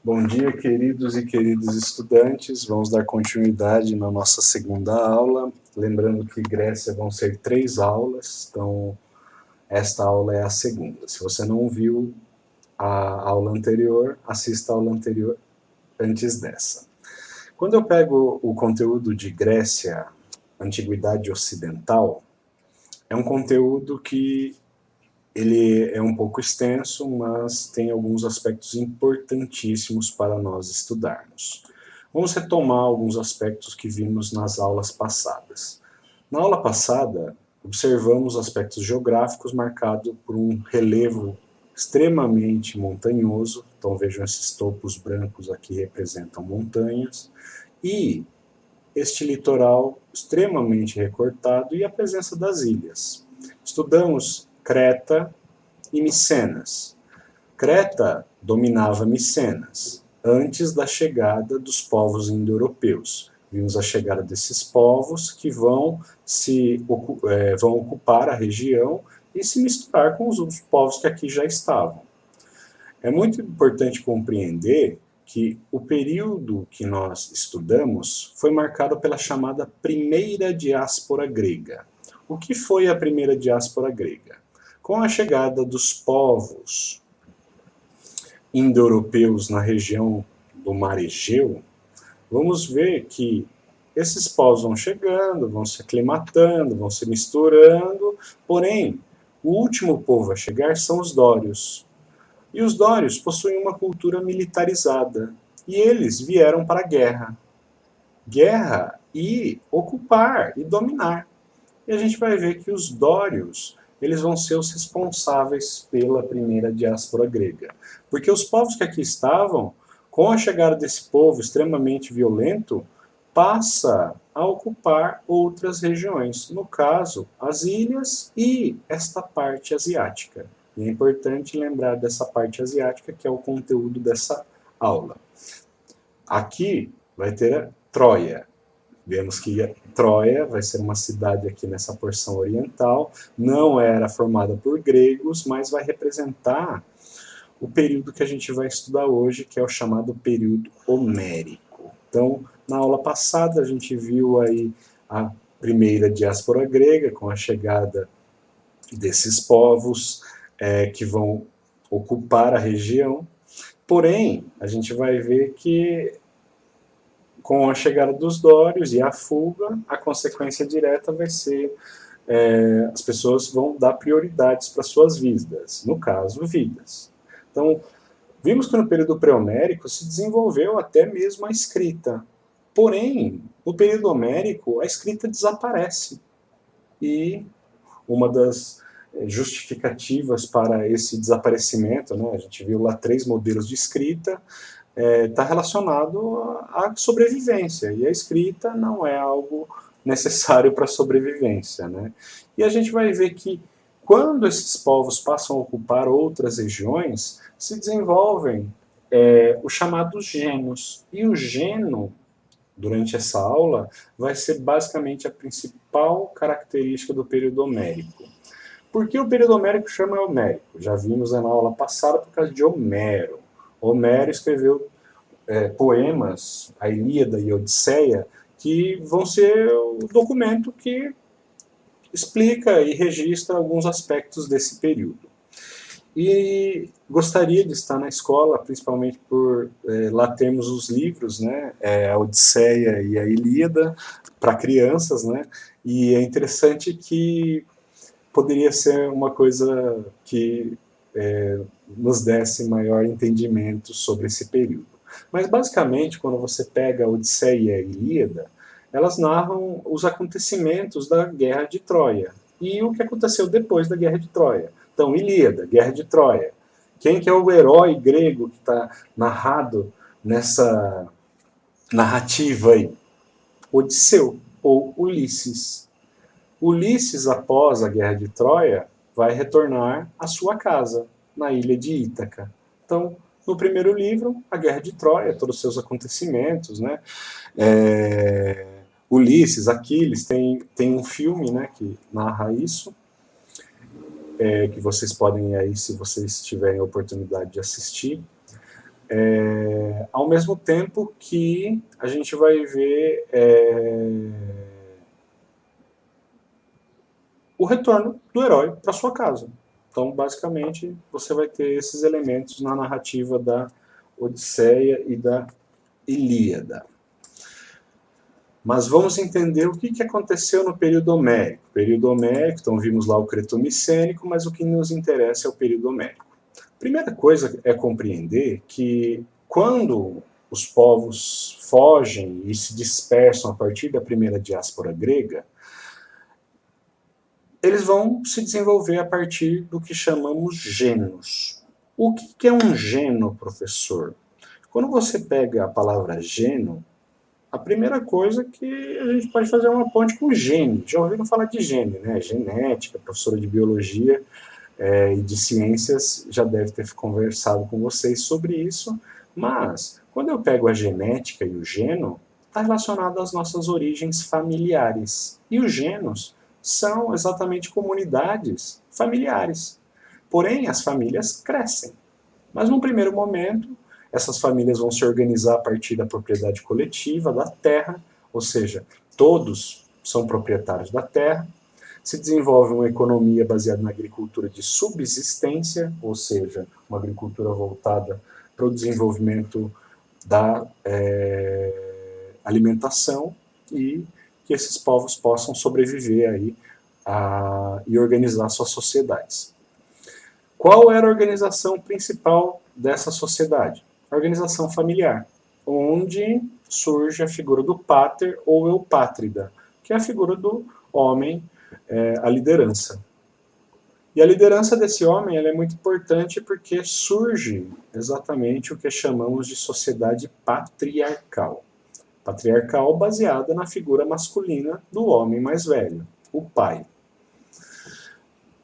Bom dia, queridos e queridas estudantes. Vamos dar continuidade na nossa segunda aula. Lembrando que Grécia vão ser 3 aulas, então esta aula é a segunda. Se você não viu a aula anterior, assista a aula anterior antes dessa. Quando eu pego o conteúdo de Grécia, Antiguidade Ocidental, é um conteúdo que ele é um pouco extenso, mas tem alguns aspectos importantíssimos para nós estudarmos. Vamos retomar alguns aspectos que vimos nas aulas passadas. Na aula passada, observamos aspectos geográficos marcados por um relevo extremamente montanhoso, então vejam esses topos brancos aqui representam montanhas, e este litoral extremamente recortado e a presença das ilhas. Estudamos Creta e Micenas. Creta dominava Micenas antes da chegada dos povos indo-europeus. Vimos a chegada desses povos que vão ocupar a região e se misturar com os outros povos que aqui já estavam. É muito importante compreender que o período que nós estudamos foi marcado pela chamada primeira diáspora grega. O que foi a primeira diáspora grega? Com a chegada dos povos indo-europeus na região do Mar Egeu, vamos ver que esses povos vão chegando, vão se aclimatando, vão se misturando, porém, o último povo a chegar são os dórios. E os dórios possuem uma cultura militarizada, e eles vieram para a guerra. Guerra e ocupar e dominar. E a gente vai ver que os dórios eles vão ser os responsáveis pela primeira diáspora grega. Porque os povos que aqui estavam, com a chegada desse povo extremamente violento, passa a ocupar outras regiões, no caso, as ilhas e esta parte asiática. E é importante lembrar dessa parte asiática, que é o conteúdo dessa aula. Aqui vai ter Troia. Vemos que Troia vai ser uma cidade aqui nessa porção oriental, não era formada por gregos, mas vai representar o período que a gente vai estudar hoje, que é o chamado período homérico. Então, na aula passada a gente viu aí a primeira diáspora grega, com a chegada desses povos que vão ocupar a região, porém, a gente vai ver que com a chegada dos dórios e a fuga, a consequência direta vai ser as pessoas vão dar prioridades para suas vidas, no caso, vidas. Então, vimos que no período pré-homérico se desenvolveu até mesmo a escrita. Porém, no período homérico, a escrita desaparece. E uma das justificativas para esse desaparecimento, né, a gente viu lá 3 modelos de escrita, está relacionado à sobrevivência, e a escrita não é algo necessário para a sobrevivência. Né? E a gente vai ver que quando esses povos passam a ocupar outras regiões, se desenvolvem os chamados genos. E o geno, durante essa aula, vai ser basicamente a principal característica do período homérico. Por que o período homérico chama homérico? Já vimos na aula passada por causa de Homero. Homero escreveu poemas, a Ilíada e a Odisseia, que vão ser o documento que explica e registra alguns aspectos desse período. E gostaria de estar na escola, principalmente por lá termos os livros, né, a Odisseia e a Ilíada, para crianças, né, e é interessante que poderia ser uma coisa que nos desse maior entendimento sobre esse período. Mas, basicamente, quando você pega a Odisseia e a Ilíada, elas narram os acontecimentos da Guerra de Troia e o que aconteceu depois da Guerra de Troia. Então, Ilíada, Guerra de Troia. Quem que é o herói grego que está narrado nessa narrativa aí? Odisseu, ou Ulisses. Ulisses, após a Guerra de Troia, vai retornar à sua casa, na ilha de Ítaca. Então, no primeiro livro, a Guerra de Troia, todos os seus acontecimentos, né? Ulisses, Aquiles, tem um filme, né, que narra isso, que vocês podem aí, se vocês tiverem a oportunidade de assistir. Ao mesmo tempo que a gente vai ver o retorno do herói para sua casa. Então, basicamente, você vai ter esses elementos na narrativa da Odisseia e da Ilíada. Mas vamos entender o que aconteceu no período homérico. Período homérico, então vimos lá o cretomicênico, mas o que nos interessa é o período homérico. Primeira coisa é compreender que quando os povos fogem e se dispersam a partir da primeira diáspora grega, eles vão se desenvolver a partir do que chamamos genos. O que é um geno, professor? Quando você pega a palavra geno, a primeira coisa que a gente pode fazer é uma ponte com gene. Já ouviram falar de gene, né? Genética, professora de biologia e de ciências já deve ter conversado com vocês sobre isso, mas quando eu pego a genética e o geno, está relacionado às nossas origens familiares. E os genos são exatamente comunidades familiares. Porém, as famílias crescem. Mas num primeiro momento, essas famílias vão se organizar a partir da propriedade coletiva da terra, ou seja, todos são proprietários da terra. Se desenvolve uma economia baseada na agricultura de subsistência, ou seja, uma agricultura voltada para o desenvolvimento da alimentação e que esses povos possam sobreviver aí e organizar suas sociedades. Qual era a organização principal dessa sociedade? A organização familiar, onde surge a figura do pater ou eupátrida, que é a figura do homem, a liderança. E a liderança desse homem ela é muito importante porque surge exatamente o que chamamos de sociedade patriarcal. Patriarcal baseada na figura masculina do homem mais velho, o pai.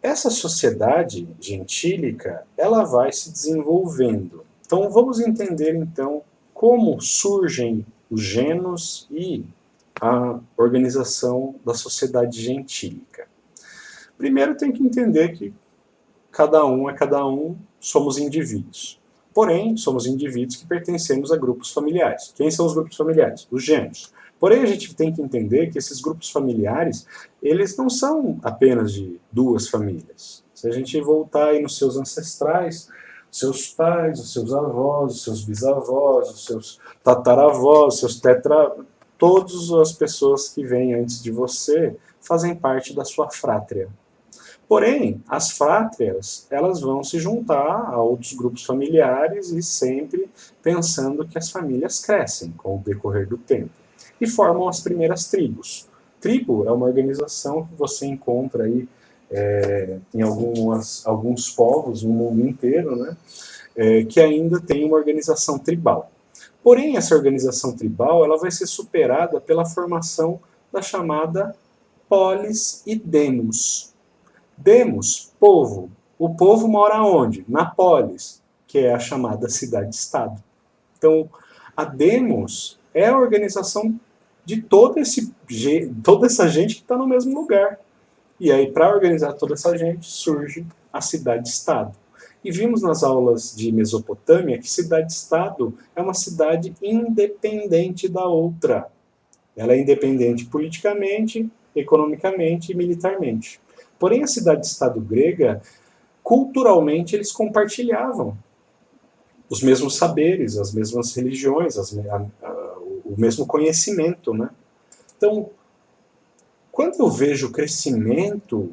Essa sociedade gentílica, ela vai se desenvolvendo. Então vamos entender então como surgem os genos e a organização da sociedade gentílica. Primeiro tem que entender que cada um é cada um, somos indivíduos. Porém, somos indivíduos que pertencemos a grupos familiares. Quem são os grupos familiares? Os gêmeos. Porém, a gente tem que entender que esses grupos familiares, eles não são apenas de duas famílias. Se a gente voltar aí nos seus ancestrais, seus pais, os seus avós, os seus bisavós, os seus tataravós, os seus todas as pessoas que vêm antes de você fazem parte da sua frátria. Porém, as frátrias, elas vão se juntar a outros grupos familiares e sempre pensando que as famílias crescem com o decorrer do tempo. E formam as primeiras tribos. Tribo é uma organização que você encontra aí em alguns povos no mundo inteiro, né, que ainda tem uma organização tribal. Porém, essa organização tribal ela vai ser superada pela formação da chamada polis e demos. Demos, povo. O povo mora onde? Na polis, que é a chamada cidade-estado. Então, a demos é a organização de toda essa gente que está no mesmo lugar. E aí, para organizar toda essa gente, surge a cidade-estado. E vimos nas aulas de Mesopotâmia que cidade-estado é uma cidade independente da outra. Ela é independente politicamente, economicamente e militarmente. Porém, a cidade-estado grega, culturalmente, eles compartilhavam os mesmos saberes, as mesmas religiões, o mesmo conhecimento, né? Então, quando eu vejo o crescimento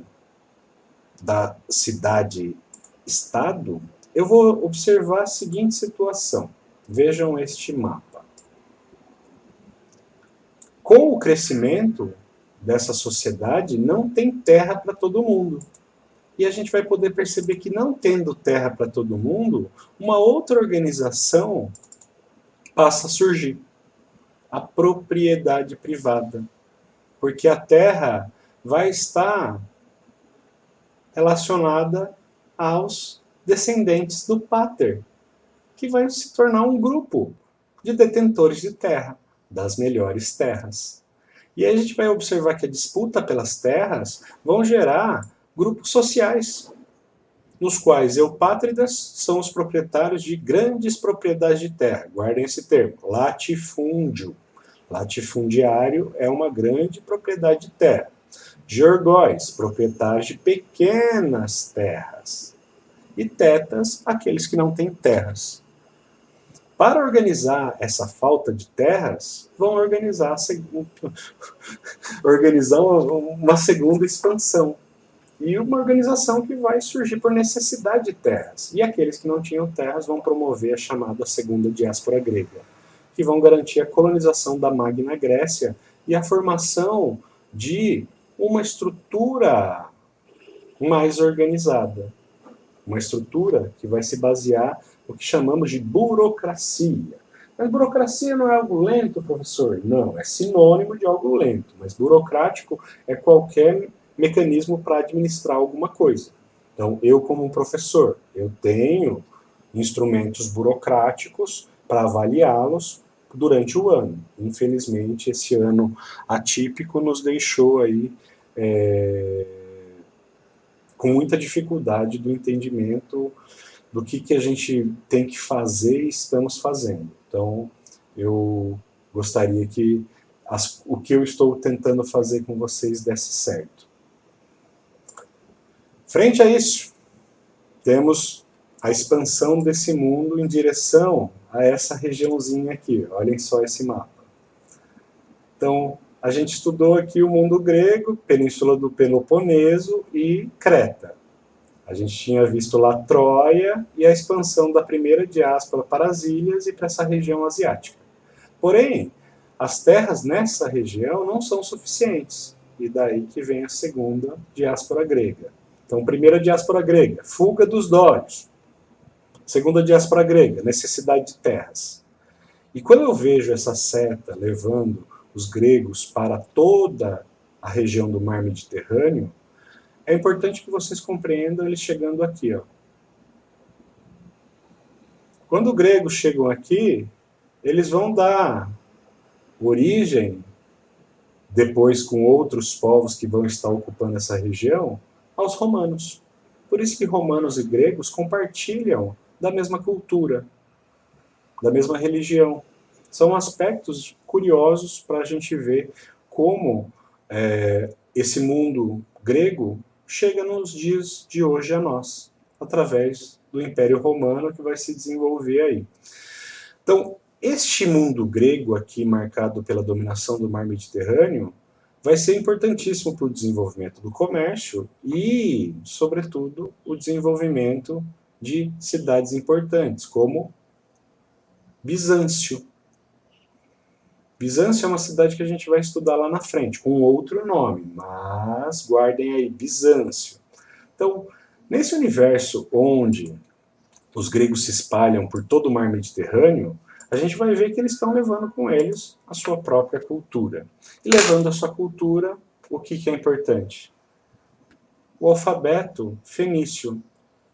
da cidade-estado, eu vou observar a seguinte situação. Vejam este mapa. Com o crescimento dessa sociedade, não tem terra para todo mundo. E a gente vai poder perceber que não tendo terra para todo mundo, uma outra organização passa a surgir. A propriedade privada. Porque a terra vai estar relacionada aos descendentes do pater, que vai se tornar um grupo de detentores de terra, das melhores terras. E aí a gente vai observar que a disputa pelas terras vão gerar grupos sociais. nos quais eupátridas são os proprietários de grandes propriedades de terra. Guardem esse termo, latifúndio. Latifundiário é uma grande propriedade de terra. Georgóis, proprietários de pequenas terras. E tetas, aqueles que não têm terras. Para organizar essa falta de terras, vão organizar uma segunda expansão. E uma organização que vai surgir por necessidade de terras. E aqueles que não tinham terras vão promover a chamada segunda diáspora grega, que vão garantir a colonização da Magna Grécia e a formação de uma estrutura mais organizada. Uma estrutura que vai se basear no que chamamos de burocracia. Mas burocracia não é algo lento, professor? Não, é sinônimo de algo lento. Mas burocrático é qualquer mecanismo para administrar alguma coisa. Então, eu como um professor, eu tenho instrumentos burocráticos para avaliá-los durante o ano. Infelizmente, esse ano atípico nos deixou aí com muita dificuldade do entendimento do que a gente tem que fazer e estamos fazendo. Então, eu gostaria que o que eu estou tentando fazer com vocês desse certo. Frente a isso, temos a expansão desse mundo em direção a essa regiãozinha aqui. Olhem só esse mapa. Então, a gente estudou aqui o mundo grego, Península do Peloponeso e Creta. A gente tinha visto lá Troia e a expansão da primeira diáspora para as ilhas e para essa região asiática. Porém, as terras nessa região não são suficientes. E daí que vem a segunda diáspora grega. Então, primeira diáspora grega, fuga dos dórios. Segunda diáspora grega, necessidade de terras. E quando eu vejo essa seta levando os gregos para toda a região do mar Mediterrâneo, é importante que vocês compreendam eles chegando aqui. Ó. Quando os gregos chegam aqui, eles vão dar origem, depois com outros povos que vão estar ocupando essa região, aos romanos. Por isso que romanos e gregos compartilham da mesma cultura, da mesma religião. São aspectos curiosos para a gente ver como esse mundo grego chega nos dias de hoje a nós, através do Império Romano que vai se desenvolver aí. Então, este mundo grego aqui, marcado pela dominação do mar Mediterrâneo, vai ser importantíssimo para o desenvolvimento do comércio e, sobretudo, o desenvolvimento de cidades importantes, como Bizâncio. Bizâncio é uma cidade que a gente vai estudar lá na frente, com outro nome, mas guardem aí, Bizâncio. Então, nesse universo onde os gregos se espalham por todo o mar Mediterrâneo, a gente vai ver que eles estão levando com eles a sua própria cultura. E levando a sua cultura, o que é importante? O alfabeto fenício.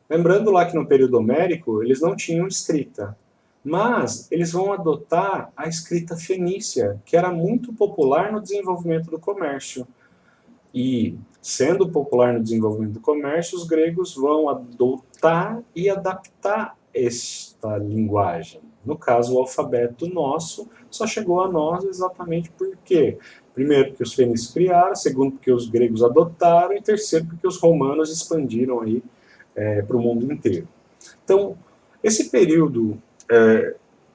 Lembrando lá que no período homérico, eles não tinham escrita. Mas eles vão adotar a escrita fenícia, que era muito popular no desenvolvimento do comércio. E, sendo popular no desenvolvimento do comércio, os gregos vão adotar e adaptar esta linguagem. No caso, o alfabeto nosso só chegou a nós exatamente por quê? Primeiro, porque os fenícios criaram, segundo, porque os gregos adotaram, e terceiro, porque os romanos expandiram aí para o mundo inteiro. Então, esse período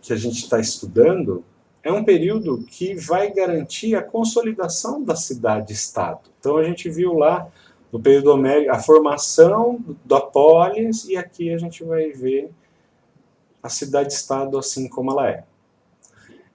que a gente está estudando é um período que vai garantir a consolidação da cidade-estado. Então a gente viu lá no período homérico a formação da polis e aqui a gente vai ver a cidade-estado assim como ela é.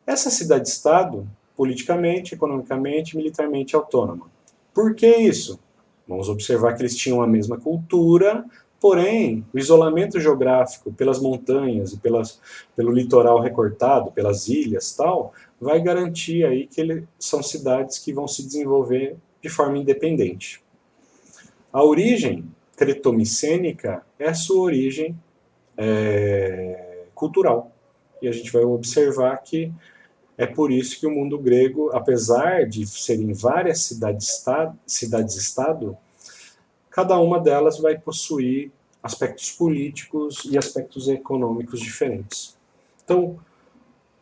Essa cidade-estado, politicamente, economicamente, militarmente autônoma. Por que isso? Vamos observar que eles tinham a mesma cultura, porém, o isolamento geográfico pelas montanhas e pelo litoral recortado, pelas ilhas e tal, vai garantir aí que são cidades que vão se desenvolver de forma independente. A origem cretomicênica é a sua origem cultural. E a gente vai observar que é por isso que o mundo grego, apesar de serem várias cidades-estado, cada uma delas vai possuir aspectos políticos e aspectos econômicos diferentes. Então,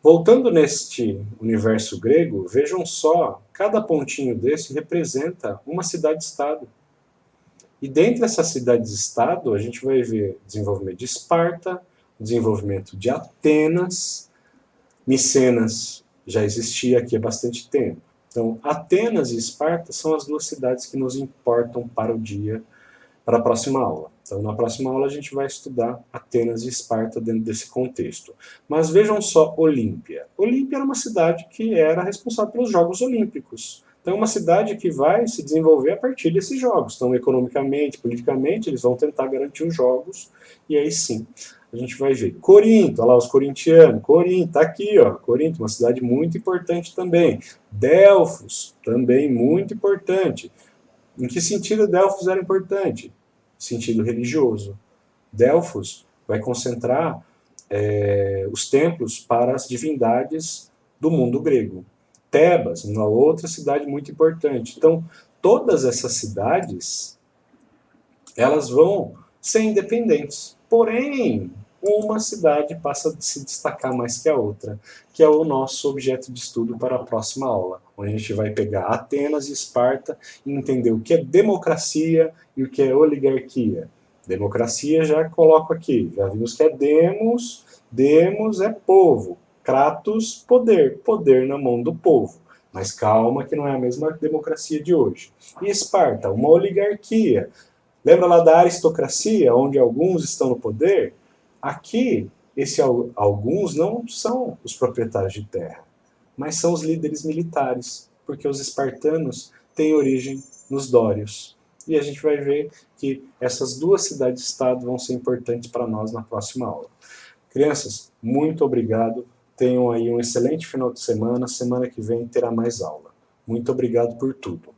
voltando neste universo grego, vejam só, cada pontinho desse representa uma cidade-estado. E dentre essas cidades-estado, a gente vai ver desenvolvimento de Esparta, desenvolvimento de Atenas, Micenas já existia aqui há bastante tempo. Então, Atenas e Esparta são as duas cidades que nos importam para o dia, para a próxima aula. Então, na próxima aula a gente vai estudar Atenas e Esparta dentro desse contexto. Mas vejam só Olímpia. Olímpia era uma cidade que era responsável pelos Jogos Olímpicos. Então, é uma cidade que vai se desenvolver a partir desses jogos. Então, economicamente, politicamente, eles vão tentar garantir os jogos, e aí sim, a gente vai ver. Corinto, olha lá os corintianos. Corinto, tá aqui, ó. Corinto, uma cidade muito importante também. Delfos, também muito importante. Em que sentido Delfos era importante? Sentido religioso. Delfos vai concentrar os templos para as divindades do mundo grego. Tebas, uma outra cidade muito importante. Então, todas essas cidades, elas vão ser independentes. Porém, uma cidade passa a se destacar mais que a outra, que é o nosso objeto de estudo para a próxima aula, onde a gente vai pegar Atenas e Esparta e entender o que é democracia e o que é oligarquia. Democracia já coloco aqui, já vimos que é demos, demos é povo, kratos, poder, poder na mão do povo. Mas calma que não é a mesma democracia de hoje. E Esparta, uma oligarquia. Lembra lá da aristocracia, onde alguns estão no poder? Aqui, alguns não são os proprietários de terra, mas são os líderes militares, porque os espartanos têm origem nos dórios. E a gente vai ver que essas duas cidades-estado vão ser importantes para nós na próxima aula. Crianças, muito obrigado. Tenham aí um excelente final de semana. Semana que vem terá mais aula. Muito obrigado por tudo.